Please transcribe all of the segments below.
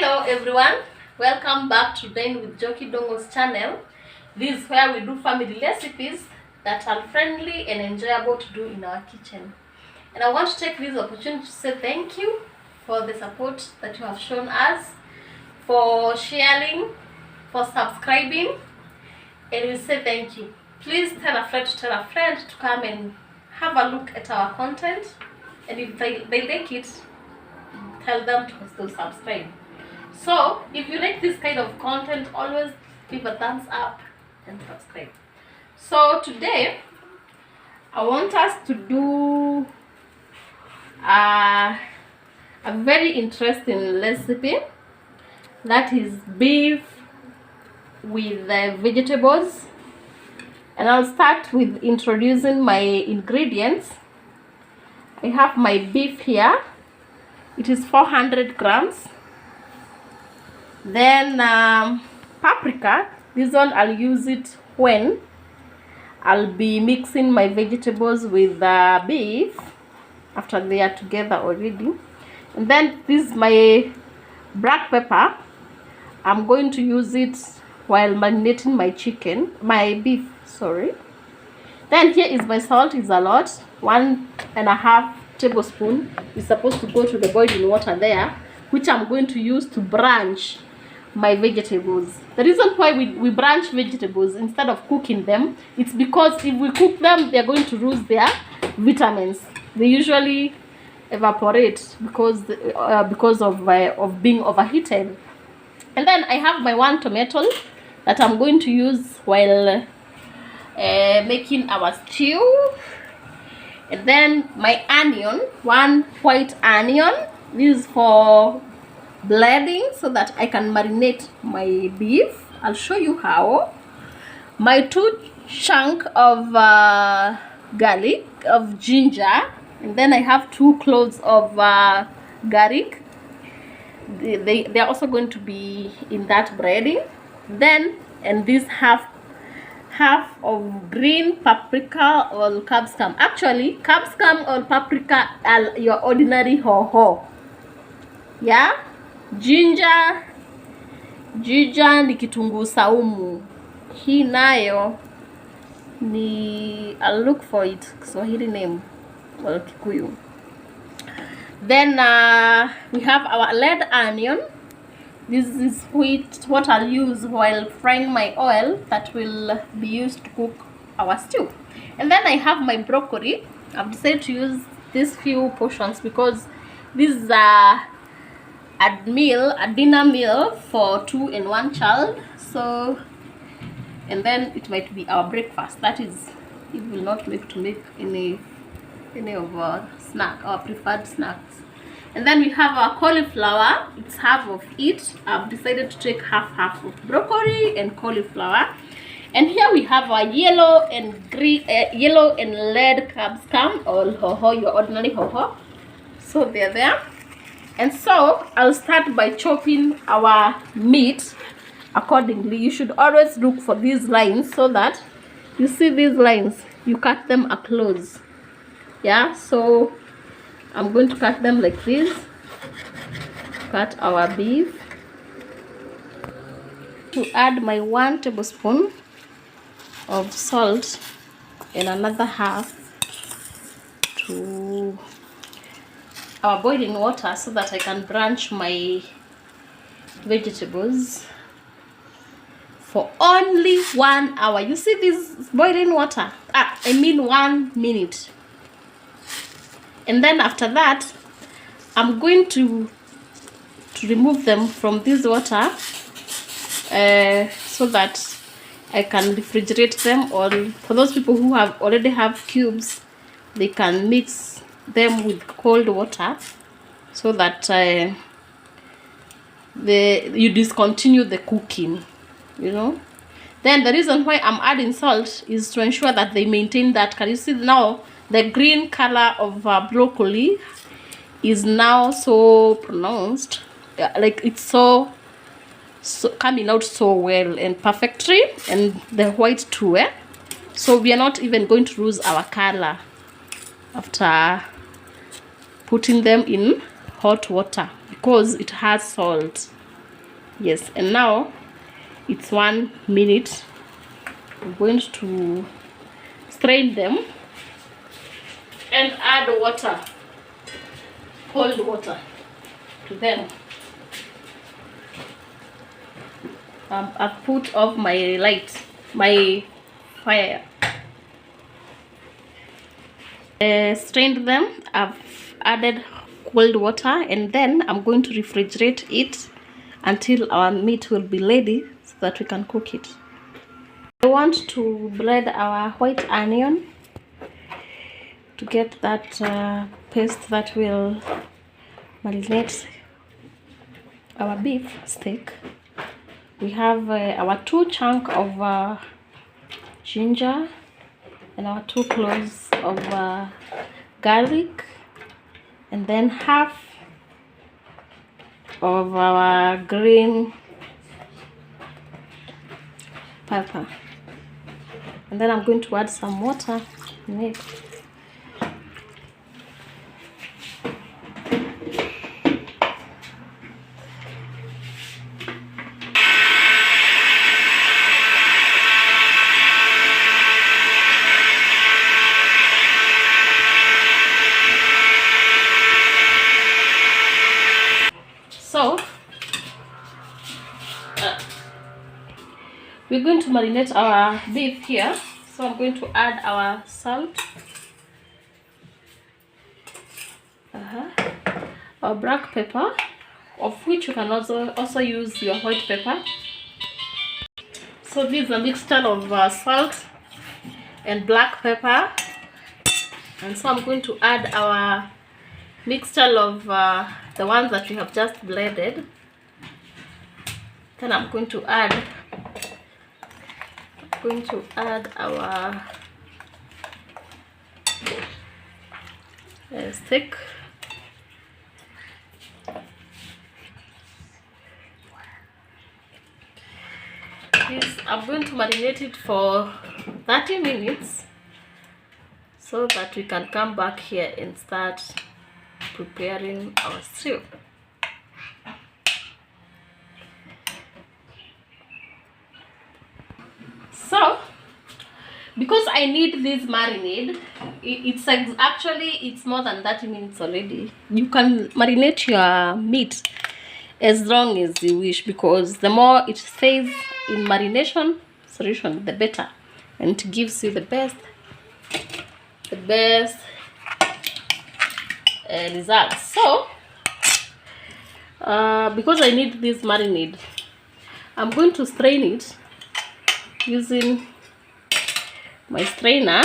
Hello everyone, welcome back to Dine with Joki Dongo's channel. This is where we do family recipes that are friendly and enjoyable to do in our kitchen. And I want to take this opportunity to say thank you for the support that you have shown us, for sharing, for subscribing, and we say thank you. Please tell a friend to come and have a look at our content, and if they like it, tell them to subscribe. So if you like this kind of content, always give a thumbs up and subscribe. So today I want us to do a very interesting recipe, that is beef with vegetables. And I'll start with introducing my ingredients. I have my beef here. It is 400 grams. Then paprika. This one I'll use it when I'll be mixing my vegetables with the beef after they are together already. And then this is my black pepper. I'm going to use it while marinating my beef, sorry. Then here is my salt. Is a lot, 1.5 tablespoon is supposed to go to the boiling water there, which I'm going to use to blanch my vegetables. The reason why we blanch vegetables instead of cooking them, it's because if we cook them, they're going to lose their vitamins. They usually evaporate because of being overheated. And then I have my 1 tomato that I'm going to use while making our stew. And then my onion, 1 white onion. This is for blending so that I can marinate my beef. I'll show you how. My 2 chunk of garlic, of ginger. And then I have 2 cloves of garlic. They're also going to be in that breading. Then, and this half of green paprika or capsicum. Actually, capsicum or paprika are your ordinary hoho. Yeah, ginger ni kitunguu saumu. Hii nayo ni, I'll look for it Swahili name, well, Kikuyu. Then we have our red onion. This is what I'll use while frying my oil that will be used to cook our stew. And then I have my broccoli. I've decided to use these few portions because this is a dinner meal for 2 and 1 child. So, and then it might be our breakfast. That is, it will not make any of our preferred snacks. And then we have our cauliflower. It's half of it. I've decided to take half of broccoli and cauliflower. And here we have our yellow and red capsicum, or hoho, your ordinary hoho. So they're there. And so I'll start by chopping our meat accordingly. You should always look for these lines so that you see these lines, you cut them across. Yeah, so I'm going to cut them like this. Cut our beef. To add my 1 tablespoon of salt and another half to our boiling water so that I can blanch my vegetables for only 1 hour. You see this boiling water? I mean 1 minute. And then after that, I'm going to remove them from this water so that I can refrigerate them. Or for those people who already have cubes, they can mix them with cold water so that you discontinue the cooking, you know. Then the reason why I'm adding salt is to ensure that they maintain that color. You see now the green color of broccoli is now so pronounced, like it's so coming out so well and perfectly, and the white too. So we are not even going to lose our color after putting them in hot water because it has salt. Yes, and now it's 1 minute. I'm going to strain them and add water, cold water to them. I've put off my fire. Strained them. I've added cold water, and then I'm going to refrigerate it until our meat will be ready so that we can cook it. I want to blend our white onion to get that paste that will marinate our beef steak. We have our 2 chunks of ginger and our 2 cloves of garlic, and then half of our green pepper, and then I'm going to add some water in it. So we're going to marinate our beef here. So I'm going to add our salt, our black pepper, of which you can also use your white pepper. So this is a mixture of salt and black pepper, and so I'm going to add our mixture of the ones that we have just blended. Then I'm going to add our steak. I'm going to marinate it for 30 minutes so that we can come back here and start preparing our stew. So because I need this marinade, it's more than 30 minutes already. You can marinate your meat as long as you wish, because the more it stays in marination solution, the better, and it gives you the best results. So because I need this marinade, I'm going to strain it using my strainer.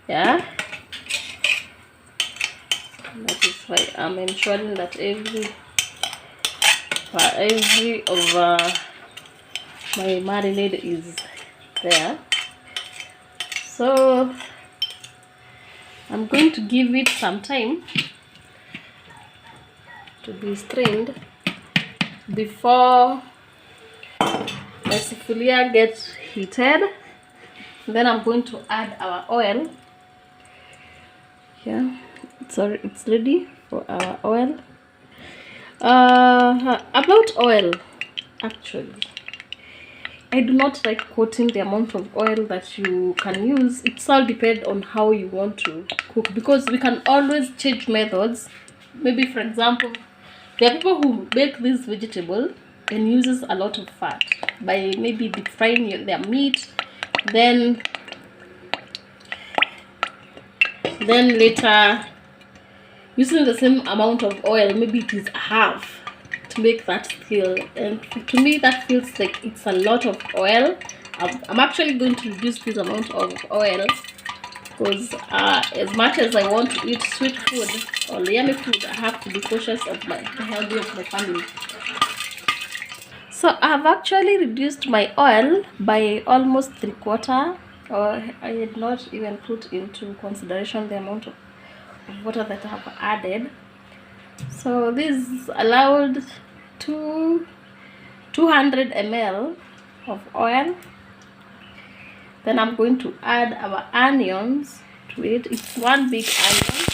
Yeah, that is why I'm ensuring that every of my marinade is there. So I'm going to give it some time to be strained before the sufuria gets heated. Then I'm going to add our oil. Yeah, it's ready for our oil. About oil, actually, I do not like quoting the amount of oil that you can use. It's all depends on how you want to cook, because we can always change methods. Maybe, for example, there are people who bake this vegetable and uses a lot of fat by maybe deep frying their meat, then later using the same amount of oil, maybe it is half, to make that still. And to me that feels like it's a lot of oil. I'm actually going to reduce this amount of oil, because as much as I want to eat sweet food or yummy food, I have to be cautious of the health of my family. So I've actually reduced my oil by almost 3/4, or I had not even put into consideration the amount of water that I have added. So this allowed 200 ml of oil. Then I'm going to add our onions to it. It's 1 big onion.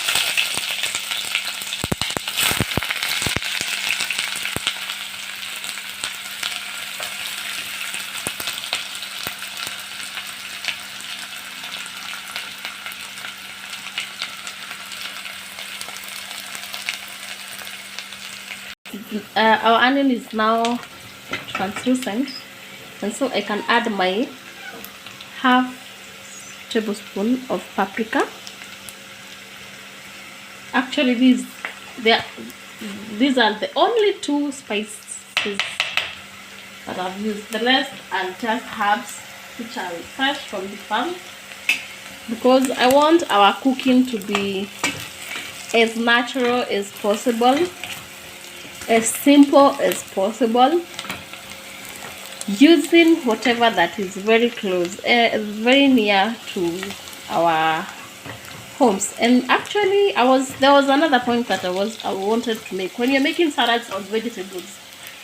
our onion is now translucent, and so I can add my half tablespoon of paprika. Actually, these are the only 2 spices that I've used. The rest are just herbs which are fresh from the farm, because I want our cooking to be as natural as possible, as simple as possible, using whatever that is very close, very near to our homes. And actually, there was another point that I wanted to make. When you're making salads of vegetables,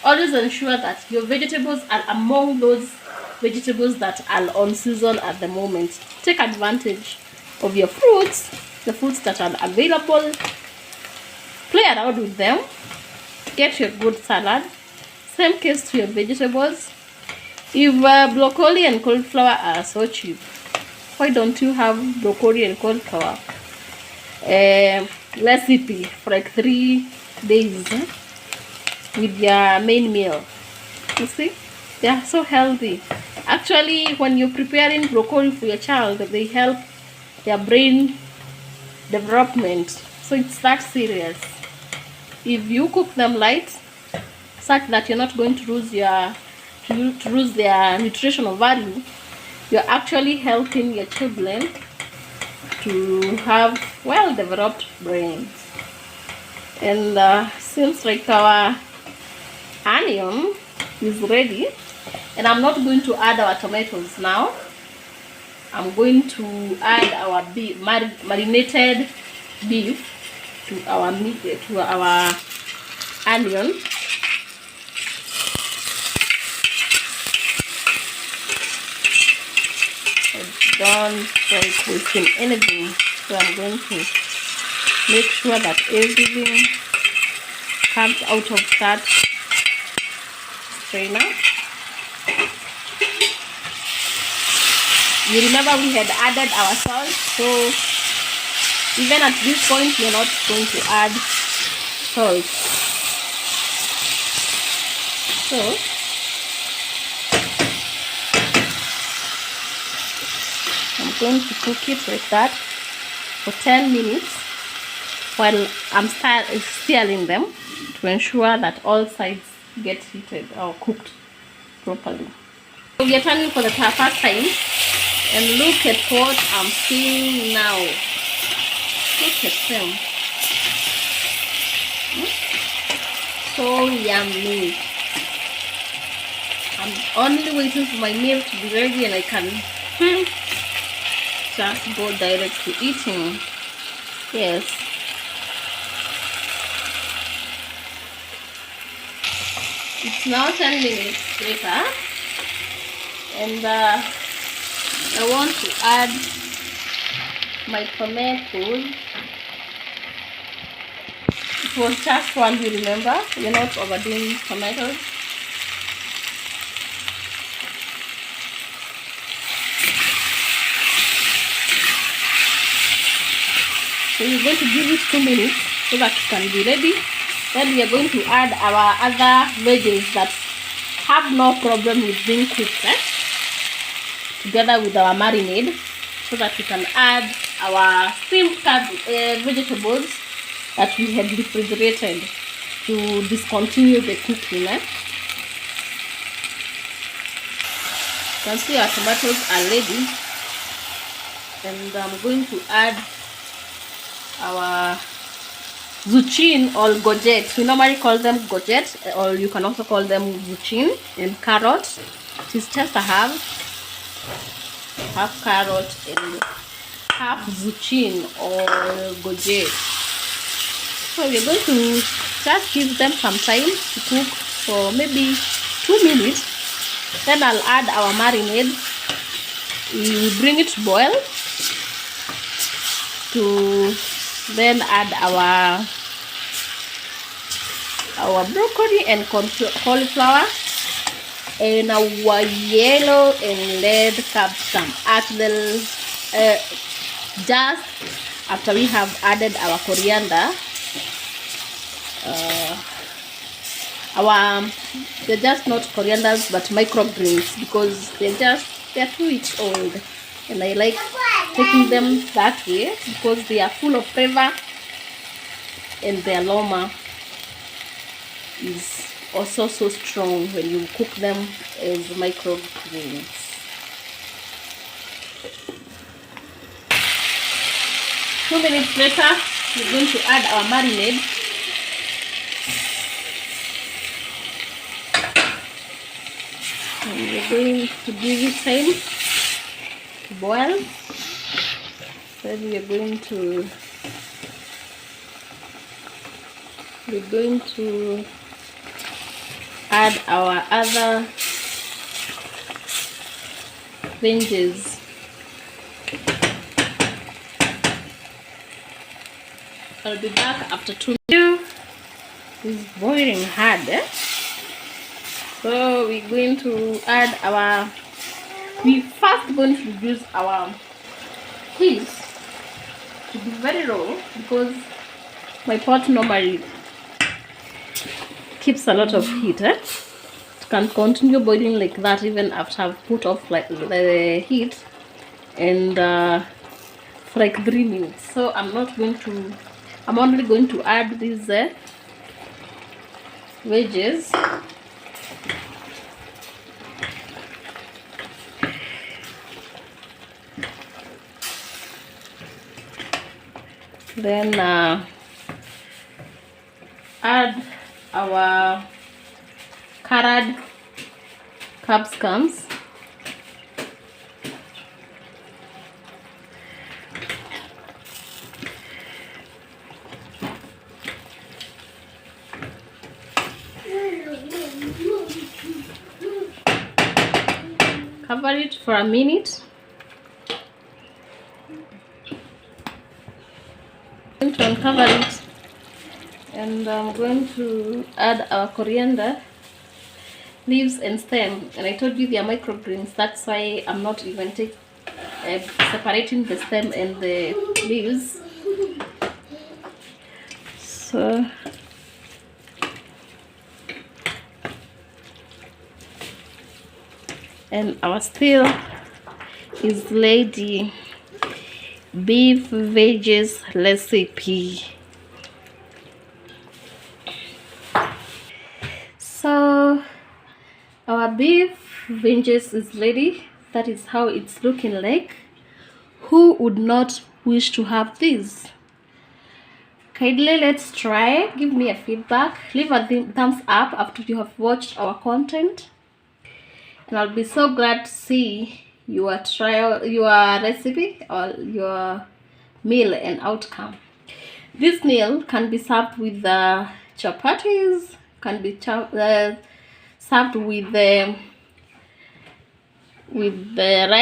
always ensure that your vegetables are among those vegetables that are on season at the moment. Take advantage of your fruits, the fruits that are available. Play around with them. Get your good salad. Same case to your vegetables. If broccoli and cauliflower are so cheap, why don't you have broccoli and cauliflower recipe for like 3 days with your main meal? You see, they are so healthy. Actually, when you're preparing broccoli for your child, they help their brain development. So it's that serious. If you cook them light, such that you're not going to lose their nutritional value, you're actually helping your children to have well-developed brains. And seems like our onion is ready, and I'm not going to add our tomatoes now. I'm going to add our marinated beef to our onion. Don't like wasting anything, so I'm going to make sure that everything comes out of that strainer. You remember we had added our salt, so even at this point you're not going to add salt. So I'm going to cook it like that for 10 minutes while I'm stirring them to ensure that all sides get heated or cooked properly. So we are turning for the first time, and look at what I'm seeing now. Look at them. So yummy. I'm only waiting for my meal to be ready, and I can just go direct to eating. Yes. It's now 10 minutes later, and I want to add my tomatoes. It was just one, you remember? You're not overdoing tomatoes. So we're going to give it 2 minutes so that it can be ready. Then we are going to add our other veggies that have no problem with being cooked together with our marinade, so that we can add our steamed vegetables that we had refrigerated to discontinue the cooking. You can see our tomatoes are ready, and I'm going to add our zucchini or gojet. We normally call them gojet, or you can also call them zucchini, and carrot. It is just a half carrot and half zucchini or gojet. So we're going to just give them some time to cook for maybe 2 minutes. Then I'll add our marinade. We bring it to boil, to then add our broccoli and cauliflower and our yellow and red capsicum at the just after we have added our coriander they're just not corianders but microgreens, because they're 2 weeks old, and I like taking them that way because they are full of flavor, and their aroma is also so strong when you cook them as microgreens. Two minutes later, we're going to add our marinade. And we're going to give it time to boil. Then we're going to add our other veggies. I'll be back after 2 minutes. It's boiling hard, so we're going to add we first going to reduce our heat to be very low, because my pot normally keeps a lot of heat. It can continue boiling like that even after I've put off like the heat and for like 3 minutes. So I'm only going to add these veggies. Then add our carrot capsicums. Cover it for a minute. I'm going to uncover it, and I'm going to add our coriander leaves and stem. And I told you they are microgreens, that's why I'm not even separating the stem and the leaves. So and our stew is ready. Beef veggies recipe. So our beef veggies is ready. That is how it's looking like. Who would not wish to have this? Kindly let's try. Give me a feedback. Leave a thumbs up after you have watched our content, and I'll be so glad to see your recipe or your meal and outcome. This meal can be served with chapatis, can be served with the rice.